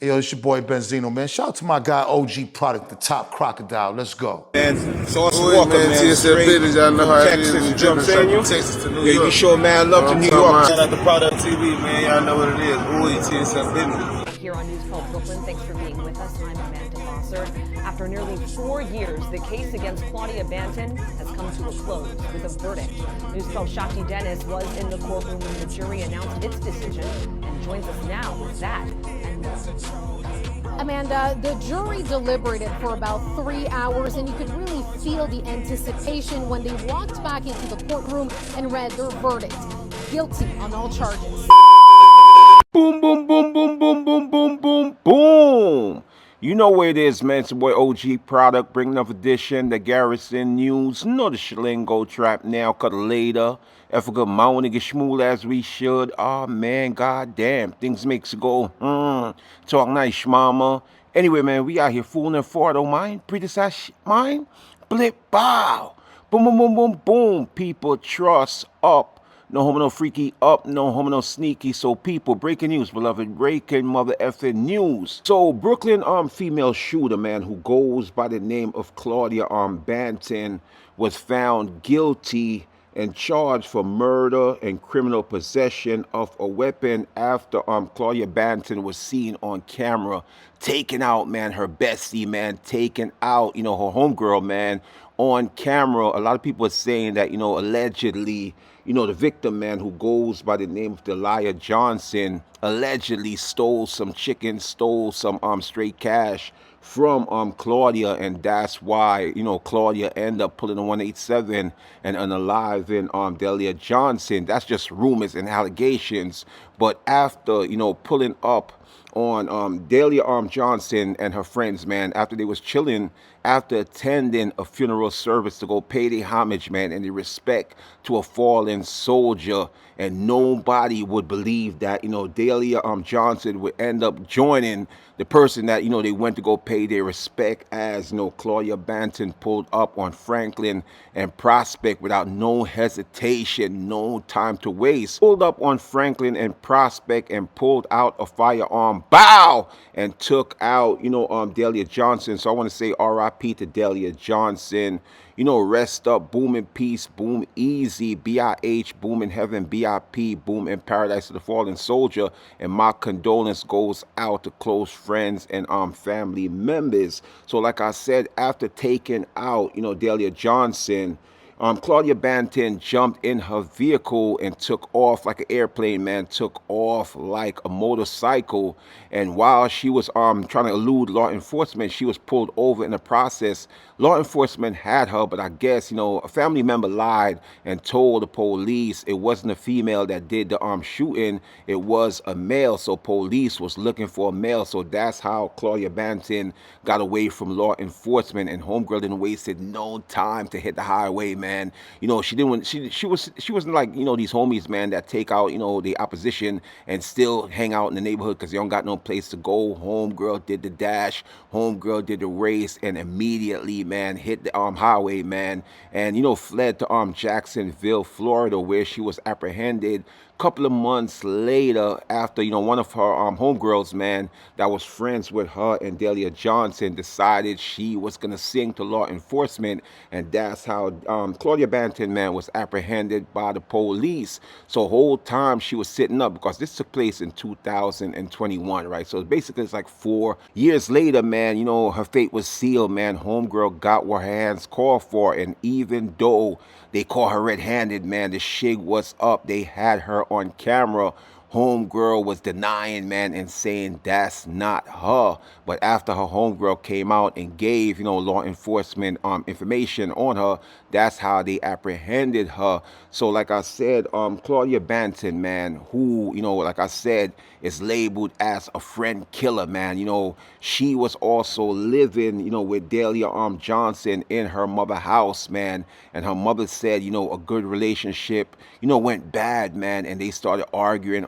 Yo, it's your boy Benzino, man. Shout out to my guy OG Product, the top Crocodile. Let's go. Man, Sauce Walker, man, TSF business, y'all know how it Texas, is. you know what I'm saying? Texas to New Yeah, York. you show mad love to New York. Shout out to Product TV, man. Y'all know what it is. Ooh, TSF business. Here on News Called Brooklyn, thanks for being with us. I'm Amanda Foster. After nearly 4 years, the case against Claudia Banton has come to a close with a verdict. News 12 Sh0tta Dennis was in the courtroom when the jury announced its decision and joins us now with that and more. Amanda, the jury deliberated for about 3 hours, and you could really feel the anticipation when they walked back into the courtroom and read their verdict. Guilty on all charges. Boom, boom, boom, boom, boom, boom, boom, boom, boom. You know where it is, man. It's your boy OG Product, bringing another edition, the Garrison News. Know the lling go trap now, cut later. If a good mountain get smooth as we should. Oh, man, goddamn. Things makes it go, talk nice, mama. Anyway, man, we out here fooling and far, don't mind. Pretty sash, mind. Blip, bow. Boom, boom, boom, boom, boom. People trust up. No homo, no freaky up, no homo, no sneaky. So people, breaking news, beloved, breaking mother effing news. So Brooklyn female shooter, man, who goes by the name of Claudia Banton, was found guilty and charged for murder and criminal possession of a weapon after Claudia Banton was seen on camera taking out, man, her bestie, man, taking out, her homegirl, man, on camera. A lot of people are saying that, allegedly, the victim, man, who goes by the name of Delia Johnson, allegedly stole some chicken, stole some straight cash from Claudia, and that's why, Claudia ended up pulling a 187 and unaliving Delia Johnson. That's just rumors and allegations. But after, pulling up on Delia Johnson and her friends, man, after they was chilling, after attending a funeral service to go pay their homage, man, and their respect to a fallen soldier. And nobody would believe that, Delia Johnson would end up joining the person that, they went to go pay their respect as, Claudia Banton pulled up on Franklin and Prospect without no hesitation, no time to waste. Pulled up on Franklin and Prospect and pulled out a firearm, bow, and took out, Delia Johnson. So I want to say RIP to Delia Johnson. Rest up, boom in peace, boom easy, BIH, boom in heaven, BIP, boom in paradise to the fallen soldier. And my condolence goes out to close friends and family members. So like I said, after taking out, Delia Johnson, Claudia Banton jumped in her vehicle and took off like an airplane, man, took off like a motorcycle. And while she was trying to elude law enforcement, she was pulled over in the process. Law enforcement had her, but I guess, a family member lied and told the police it wasn't a female that did the shooting, it was a male. So police was looking for a male. So that's how Claudia Banton got away from law enforcement, and homegirl didn't wasted no time to hit the highway, man. She didn't. She wasn't like these homies, man, that take out the opposition and still hang out in the neighborhood because they don't got no place to go. Homegirl did the dash. Homegirl did the race and immediately, man, hit the highway, man, and fled to Jacksonville, Florida, where she was apprehended. Couple of months later, after one of her homegirls, man, that was friends with her and Delia Johnson, decided she was gonna sing to law enforcement, and that's how Claudia Banton, man, was apprehended by the police. So whole time she was sitting up, because this took place in 2021, right? So basically it's like 4 years later, man, her fate was sealed, man. Homegirl got what her hands called for, and even though they caught her red-handed, man, the shig was up. They had her on camera. Homegirl was denying, man, and saying that's not her. But after her homegirl came out and gave, law enforcement information on her, that's how they apprehended her. So like I said, Claudia Banton, man, who, like I said, is labeled as a friend killer, man. She was also living, with Delia Johnson in her mother's house, man. And her mother said, a good relationship, went bad, man. And they started arguing.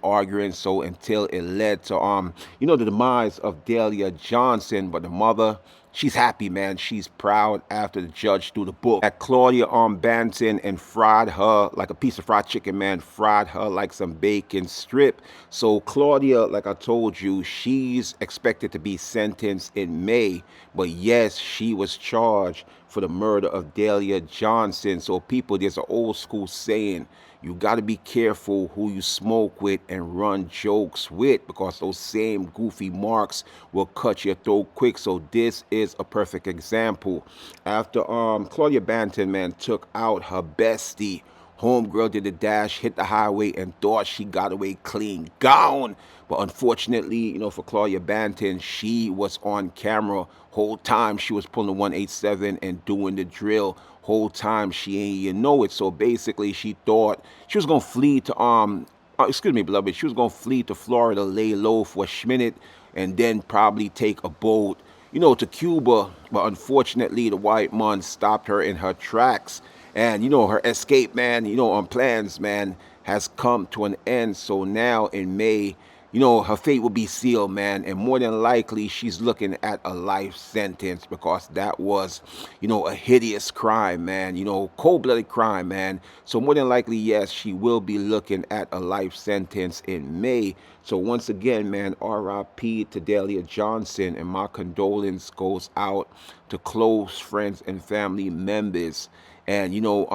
So until it led to, the demise of Delia Johnson. But the mother she's happy, man. She's proud after the judge threw the book at Claudia on Banton and fried her like a piece of fried chicken, man. Fried her like some bacon strip. So Claudia, like I told you, she's expected to be sentenced in May. But yes, she was charged for the murder of Delia Johnson. So people, there's an old school saying, you got to be careful who you smoke with and run jokes with, because those same goofy marks will cut your throat quick. So this is a perfect example. After Claudia Banton, man, took out her bestie, homegirl did the dash, hit the highway, and thought she got away clean. Gone. But unfortunately, you know, for Claudia Banton, she was on camera whole time. She was pulling the 187 and doing the drill. Whole time she ain't even know it. So basically, she thought she was gonna flee to excuse me, beloved. She was gonna flee to Florida, lay low for a minute, and then probably take a boat, you know, to Cuba. But unfortunately, the white man stopped her in her tracks. And, you know, her escape, man, you know, on plans, man, has come to an end. So now in May, you know, her fate will be sealed, man. And more than likely, she's looking at a life sentence, because that was, you know, a hideous crime, man. You know, cold-blooded crime, man. So more than likely, yes, she will be looking at a life sentence in May. So once again, man, R.I.P. to Delia Johnson. And my condolence goes out to close friends and family members. And, you know,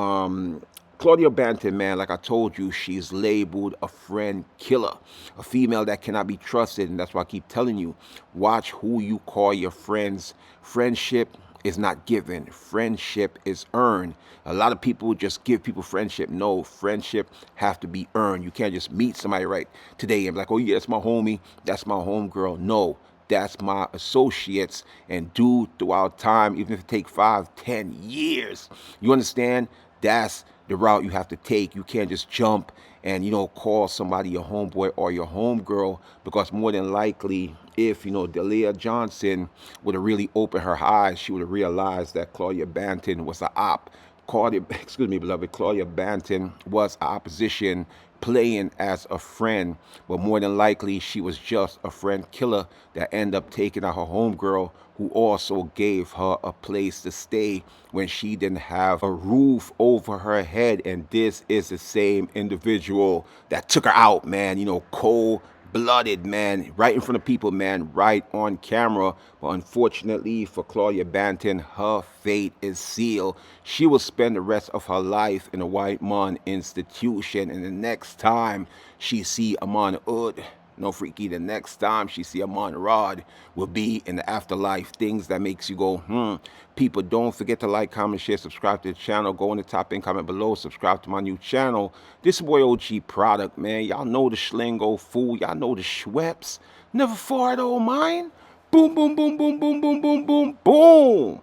Claudia Banton, man, like I told you, she's labeled a friend killer, a female that cannot be trusted. And that's why I keep telling you, watch who you call your friends. Friendship is not given. Friendship is earned. A lot of people just give people friendship. No, friendship have to be earned. You can't just meet somebody right today and be like, oh, yeah, that's my homie, that's my homegirl. No, that's my associates. And due throughout time, even if it take 5, 10 years, you understand? That's the route you have to take. You can't just jump and, you know, call somebody your homeboy or your homegirl, because more than likely, if, you know, Delia Johnson would have really opened her eyes, she would have realized that Claudia Banton was an op. Excuse me, beloved, Claudia Banton was an opposition playing as a friend, but more than likely she was just a friend killer that ended up taking out her homegirl, who also gave her a place to stay when she didn't have a roof over her head. And this is the same individual that took her out, man. You know, cold-blooded, man, right in front of people, man, right on camera. But unfortunately for Claudia Banton, her fate is sealed. She will spend the rest of her life in a white man institution. And the next time she see Amon Ud, no freaky, the next time she see Amon Rod will be in the afterlife. Things that makes you go, People, don't forget to like, comment, share, subscribe to the channel. Go in the top and comment below. Subscribe to my new channel. This boy OG Product, man. Y'all know the Schlingo fool. Y'all know the Schweppes. Never far though, mine. Boom, boom, boom, boom, boom, boom, boom, boom, boom.